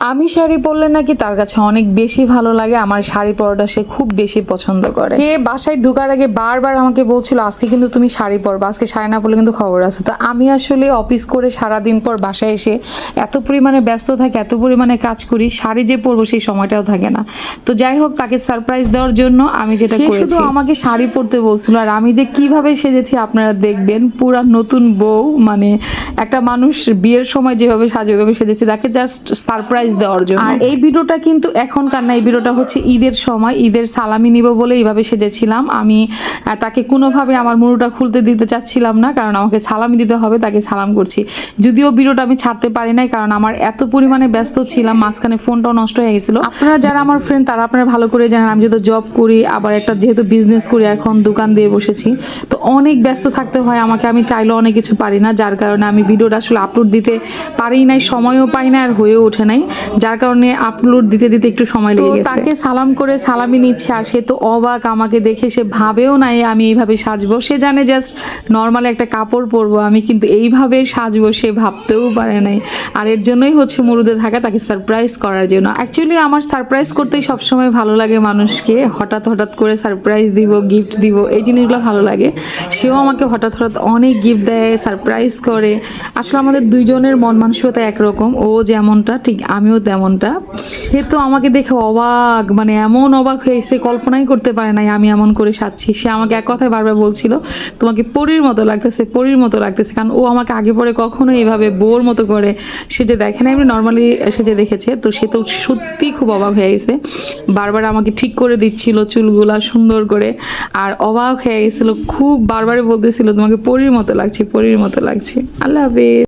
আমি শাড়ি পরলে নাকি তার কাছে অনেক বেশি ভালো লাগে। আমার শাড়ি পরাটা সে খুব বেশি পছন্দ করে। সে বাসায় ঢোকার আগে বারবার আমাকে বলছিল আজকে কিন্তু তুমি শাড়ি পরবা, আজকে শাড়ি না পরলে কিন্তু খবর আছে। তো আমি আসলে অফিস করে সারাদিন পর বাসায় এসে এত পরিমাণে ব্যস্ত থাকি, এত পরিমাণে কাজ করি, শাড়ি যে পরবো সেই সময়টাও থাকে না। তো যাই হোক, তাকে সারপ্রাইজ দেওয়ার জন্য আমি যেটা করেছি, শুধু আমাকে শাড়ি পরতে বলছিল আর আমি যে কিভাবে সেজেছি আপনারা দেখবেন। পুরা নতুন বউ, মানে একটা মানুষ বিয়ের সময় যেভাবে সাজে ওইভাবে সেজেছি তাকে জাস্ট সারপ্রাইজ দেওয়ার জন্য। আর এই ভিডিওটা কিন্তু এখনকার না, এই ভিডিওটা হচ্ছে ঈদের সময়, ঈদের সালামি নিব বলে এইভাবে সেজেছিলাম। আমি তাকে কোনোভাবে আমার মুড়োটা খুলতে দিতে চাচ্ছিলাম না, কারণ আমাকে সালামি দিতে হবে, তাকে সালাম করছি। যদিও ভিডিওটা আমি ছাড়তে পারি নাই, কারণ আমার এত পরিমাণে ব্যস্ত ছিলাম, মাঝখানে ফোনটাও নষ্ট হয়ে গেছিল। আপনারা যারা আমার ফ্রেন্ড তারা আপনারা ভালো করে জানেন, আমি যেহেতু জব করি, আবার একটা যেহেতু বিজনেস করি, এখন দোকান দিয়ে বসেছি, তো অনেক ব্যস্ত থাকতে হয় আমাকে। আমি চাইলেও অনেক কিছু পারি না, যার কারণে আমি ভিডিওটা আসলে আপলোড দিতে পারি নাই, সময়ও পাই না আর হয়েও ওঠে নাই, যার কারণে আপলোড দিতে দিতে একটু সময় লেগে গেছে। তাকে সালাম করে সালামি নিচ্ছে আর সে তো অবাক আমাকে দেখে, সে ভাবেও নাই আমি এইভাবে সাজবো। সে জানে জাস্ট নর্মালি একটা কাপড় পরবো, আমি কিন্তু এইভাবে সাজবো সে ভাবতেও পারে নাই। আর এর জন্যই হচ্ছে মুরুদে থাকা, তাকে সারপ্রাইজ করার জন্য। অ্যাকচুয়ালি আমার সারপ্রাইজ করতেই সবসময় ভালো লাগে মানুষকে, হঠাৎ হঠাৎ করে সারপ্রাইজ দিব, গিফট দিব, এই জিনিসগুলো ভালো লাগে। সেও আমাকে হঠাৎ হঠাৎ অনেক গিফট দেয়, সারপ্রাইজ করে। আসলে আমাদের দুইজনের মন মানসিকতা একরকম, ও যেমনটা ঠিক আমিও তেমনটা। সে তো আমাকে দেখে অবাক, মানে এমন অবাক হয়েছে, কল্পনাই করতে পারে নাই আমি এমন করে সাজছি। সে আমাকে এক কথায় বারবার বলছিল তোমাকে পরীর মতো লাগতেছে, পরীর মতো লাগতেছে, কারণ ও আমাকে আগে পরে কখনো এইভাবে বোর মতো করে সে যে দেখে না, এমনি নর্মালি সে যে দেখেছে, তো সে তো সত্যি খুব অবাক হয়ে গেছে। বারবার আমাকে ঠিক করে দিচ্ছিল চুলগুলা সুন্দর করে, আর অবাক হয়ে গেছিল খুব, বারবারই বলতেছিল তোমাকে পরীর মতো লাগছে, পরীর মতো লাগছে। আল্লাহ হাফেজ।